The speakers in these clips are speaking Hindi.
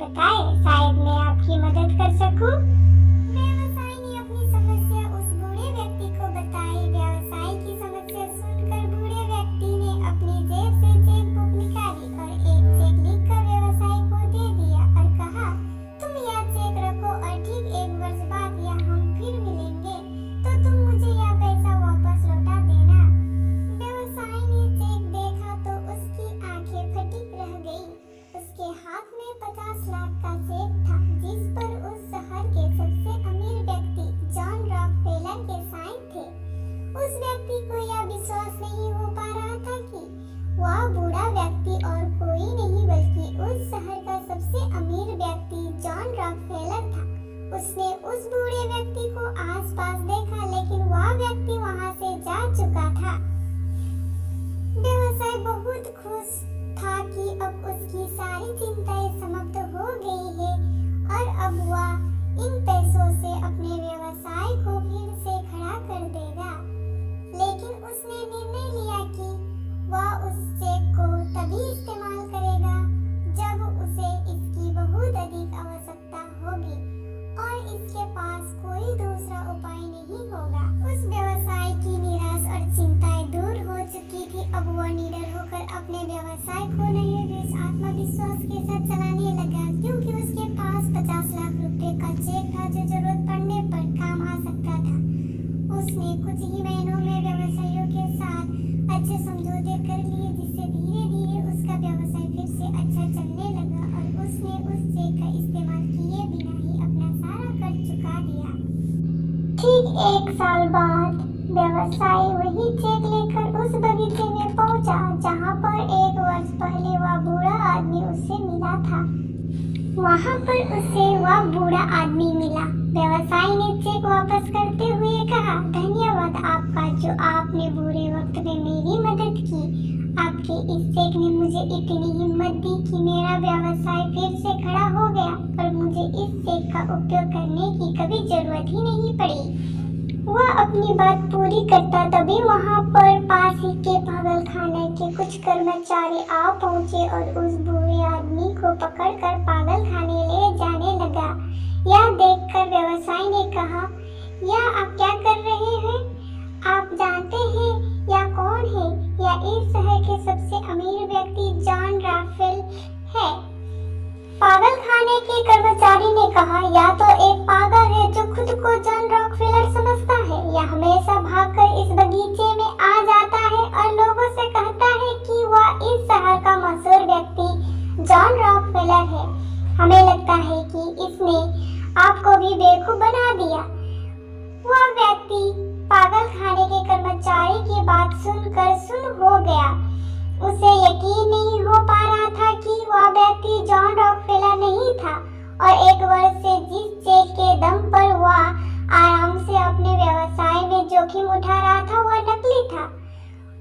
बताएं, शायद मैं आपकी मदद कर सकूं। व्यवसायी ने अपनी समस्या उस बूढ़े व्यक्ति को बताई। व्यवसायी की समस्या सुनकर बूढ़े व्यक्ति ने अपनी जेब से चेकबुक निकाली और एक चेक लिखकर व्यवसायी को दे दिया और कहा, तुम यह चेक रखो और ठीक 1 वर्ष बाद या हम फिर मिलेंगे तो तुम मुझे यह पैसा वापस लौटा देना। व्यवसायी ने चेक देखा तो उसकी आंखें फटी रह गई। उसके हाथ में 50 लाख का चेक था जिस पर उस शहर के सबसे अमीर व्यक्ति जॉन रॉकफेलर के साइन थे। उस व्यक्ति को यह विश्वास नहीं हो पा रहा था कि वह बूढ़ा व्यक्ति और कोई नहीं बल्कि उस शहर का सबसे अमीर व्यक्ति जॉन रॉकफेलर था। उसने उस बूढ़े व्यक्ति को आसपास देखा लेकिन वह व्यक्ति वहां से जा चुका था। व्यवसायी बहुत खुश था कि अब उसकी सारी चिंताएं समाप्त हो गई है और अब वह इन पैसों से अपने व्यवसाय को फिर से खड़ा कर देगा। लेकिन उसने निर्णय लिया कि वह उस चेक को तभी इस्तेमाल करेगा जब उसे इसकी बहुत अधिक आवश्यकता होगी और इसके पास कोई दूसरा उपाय नहीं होगा। उस व्यवसाय की निराश और चिंताएं दूर हो चुकी थी। अब वह निडर होकर अपने व्यवसाय को नए आत्मविश्वास के साथ चलाने लगा क्योंकि उसके पास 50 लाख रुपए का चेक था जो जरूरत पड़ने पर काम आ सकता था। उसने कुछ ही महीनों में व्यवसायियों के साथ अच्छे समझौते कर लिए जिससे धीरे धीरे उसका व्यवसाय फिर से अच्छा चलने लगा और उसने उस चेक का इस्तेमाल किए बिना ही अपना सारा कर्ज चुका दिया। ठीक 1 साल बाद व्यवसायी वही चेक लेकर उस बगीचे में पहुंचा जहां पर 1 वर्ष पहले वह बूढ़ा आदमी उससे मिला था। वहां पर उसे वह बूढ़ा आदमी मिला। व्यवसायी ने चेक वापस करते हुए कहा, धन्यवाद आपका जो आपने बुरे वक्त में मेरी मदद की। आपके इस चेक ने मुझे इतनी हिम्मत दी कि मेरा व्यवसाय फिर से खड़ा हो गया और मुझे इस चेक का उपयोग करने की कभी जरूरत ही नहीं पड़ी। वह अपनी बात पूरी करता तभी वहां पर पास ही के पागलखाने के कुछ कर्मचारी आ पहुंचे और उस बूढ़े आदमी को पकड़कर पागलखाने ले जाने लगा। यह देखकर व्यवसायी ने कहा, यह आप क्या कर रहे हैं? आप जानते हैं यह कौन है? यह इस शहर के सबसे अमीर व्यक्ति जॉन रॉकफेलर है। पागलखाने के कर्मचारी ने कहा, यह तो एक पागल है जो खुद को जॉन रॉकफेलर समझता है। यह हमेशा भागकर इस बगीचे में आ जाता है और लोगों से कहता है कि वह इस शहर का मशहूर व्यक्ति जॉन रॉकफेलर है। हमें लगता है कि इसने आपको भी बेवकूफ बना दिया। वह व्यक्ति पागलखाने के कर्मचारी की बात सुनकर सुन्न हो गया। उसे यकीन नहीं हो पा रहा था कि वह व्यक्ति जॉन रॉकफेलर नहीं था और 1 वर्ष से जिस चेक के दम पर वह आराम से अपने व्यवसाय में जोखिम उठा रहा था वह नकली था।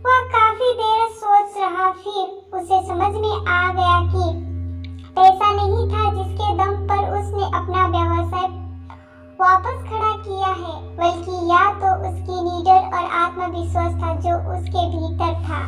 वह काफी देर सोच रहा, फिर उसे समझ में आ गया कि पैसा नहीं था जिसके दम पर उसने अपना व्यवसाय वापस खड़ा किया है, बल्कि या तो उसकी निडर और आत्मविश्वास था जो उसके भीतर था।